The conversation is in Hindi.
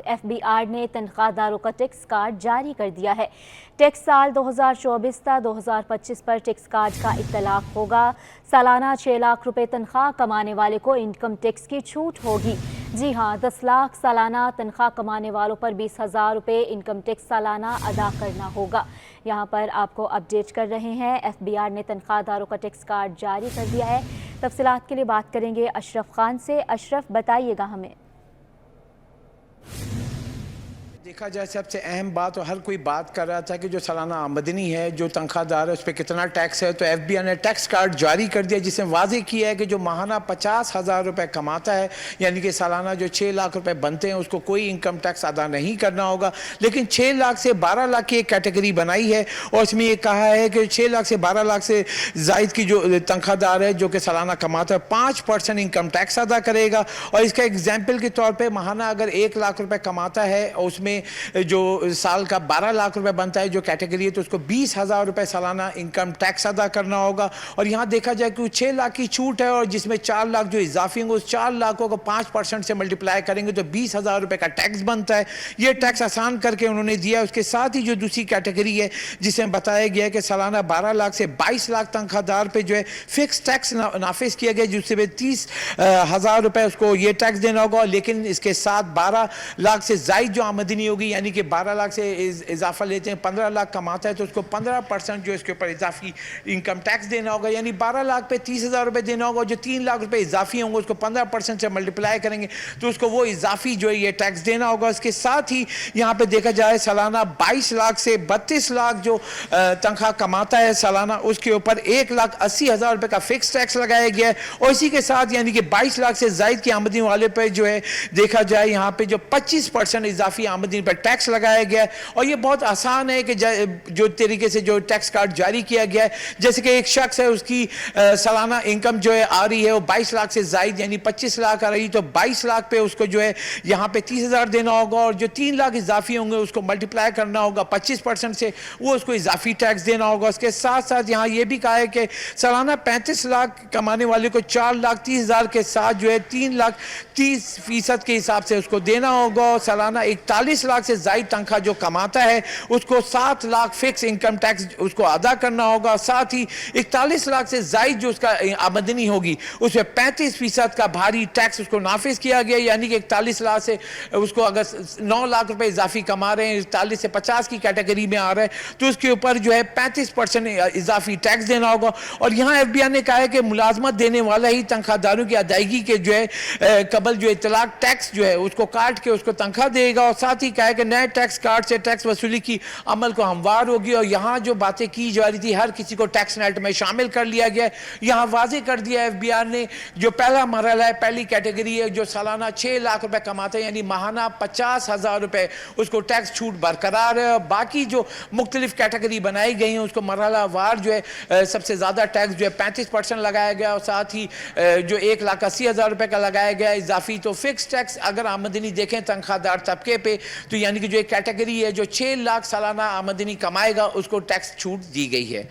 एफबीआर ने तनख्वाहदारों का टैक्स कार्ड जारी कर दिया है। टैक्स साल 2024 ता 2025 पर टैक्स कार्ड का इत्तलाक होगा। सालाना 6 लाख रुपए तनख्वाह कमाने वाले को इनकम टैक्स की छूट होगी। जी हाँ, 10 लाख सालाना तनख्वाह कमाने वालों पर 20,000 रुपये इनकम टैक्स सालाना अदा करना होगा। यहाँ पर आपको अपडेट कर रहे हैं, एफबीआर ने तनख्वाहदारों का टैक्स कार्ड जारी कर दिया है। तफसीलात के लिए बात करेंगे अशरफ खान से। अशरफ, बताइएगा हमें। देखा जाए सबसे अहम बात, और हर कोई बात कर रहा था कि जो सालाना आमदनी है, जो तनख्वाहदार है, उस पर कितना टैक्स है। तो एफबीआई ने टैक्स कार्ड जारी कर दिया जिसमें वाजे किया है कि जो माहाना 50,000 रुपये कमाता है, यानी कि सालाना जो 6 लाख रुपए बनते हैं, उसको कोई इनकम टैक्स अदा नहीं करना होगा। लेकिन 6 लाख से 12 लाख की एक कैटेगरी बनाई है और इसमें ये कहा है कि 6 लाख से 12 लाख से जायद की जो तनख्वाहदार है, जो कि सालाना कमाता है, 5% इनकम टैक्स अदा करेगा। और इसका एग्जाम्पल के तौर पर माहाना अगर 1 लाख रुपये कमाता है और उसमें जो साल का 12 लाख रुपए बनता है जो कैटेगरी है, तो उसको 20,000 रुपए सालाना इनकम टैक्स अदा करना होगा। और यहाँ देखा जाए कि 6 लाख की छूट है और जिसमें 4 लाख जो इजाफी होंगे, उस 4 लाखों को 5% से मल्टीप्लाई करेंगे तो 20,000 रुपए का टैक्स बनता है। ये टैक्स आसान करके उन्होंने दिया। उसके साथ ही जो दूसरी कैटेगरी है जिसमें बताया गया है कि सालाना 12 लाख से 22 लाख तनख्वाहदार पे जो है फिक्स टैक्स नाफिज किया गया, जिससे 30,000 रुपए उसको ये टैक्स देना होगा। लेकिन इसके साथ 12 लाख से जायद जो आमदनी होगी, यानी कि 12 लाख से इजाफा लेते हैं, 15 लाख कमाता है, तो उसको 15% जो इसके ऊपर इजाफी इनकम टैक्स देना होगा। यानी 12 लाख पे 30,000 रुपये देना होगा। जो 3 लाख रुपए इजाफी होंगे उसको 15% से मल्टीप्लाई करेंगे तो उसको वो इजाफी जो है ये टैक्स देना होगा। इसके साथ ही यहाँ पे देखा जाए सालाना 22 लाख से 32 लाख जो तनख्वाह कमाता है सालाना, उसके ऊपर 1,80,000 रुपये का फिक्स टैक्स लगाया गया है। और इसी के साथ यानी कि 22 लाख से जायद की आमदनी वाले पे जो है देखा जाए यहाँ पे जो 25% इजाफी आमदनी पर टैक्स लगाया गया है। और ये बहुत आसान है कि जो तरीके से जो टैक्स कार्ड जारी किया गया है, जैसे कि एक शख्स है, उसकी सालाना इनकम जो है आ रही है वो 22 लाख से जायद यानी 25 लाख आ रही, तो 22 लाख पे उसको जो है यहाँ पे 30,000 देना होगा। और जो 3 लाख इजाफी होंगे उसको मल्टीप्लाई करना होगा 25% से, वो उसको इजाफी टैक्स देना होगा। उसके साथ साथ यहाँ ये भी कहा है कि सालाना 35 लाख कमाने वाले को 4,30,000 के साथ जो है 3,30% के हिसाब से उसको देना होगा। और सालाना 41 लाख से जायद तनख्वाह जो कमाता है उसको 7 लाख फिक्स इनकम टैक्स उसको अदा करना होगा। साथ ही 41 लाख से जायद जो उसका आमदनी होगी उसमें 35% का भारी टैक्स उसको नाफिज किया गया। यानी कि 41 लाख से उसको अगर 9 लाख रुपए इजाफी कमा रहे हैं, 41 से 50 की कैटेगरी में आ रहा है, तो उसके ऊपर जो है 35% इजाफी टैक्स देना होगा। और यहाँ एफबीआई ने कहा है कि मुलाजमत देने वाला ही तनख्वाहदारों की अदायगी के जो है कबल जो इतलाक टैक्स जो है उसको काट के उसको तनख्वाह देगा। और साथ ही कहा है कि नए टैक्स कार्ड से टैक्स वसूली की अमल को हमवार होगी। और यहाँ जो बातें की जा रही थी हर किसी को टैक्स नेट में शामिल कर लिया गया है। यहाँ वाजे कर दिया एफबीआई ने जो पहला मरहला है, पहली कैटेगरी है जो सालाना 6 लाख रुपए कमाते हैं, यानी माहाना 50,000 रुपए उसको टैक्स छूट बरकरार है। और बाकी जो मुख्तलिफ कैटेगरी बनाई गई हैं उसको मरहला वार जो है सबसे ज़्यादा टैक्स जो है 35% लगाया गया। और साथ ही जो 1,80,000 रुपए का लगाया गया इजाफी। तो फिक्स टैक्स अगर आमदनी देखें तनख्वाहदार तबके पे, तो यानी कि जो एक कैटेगरी है जो 6 लाख सालाना आमदनी कमाएगा उसको टैक्स छूट दी गई है।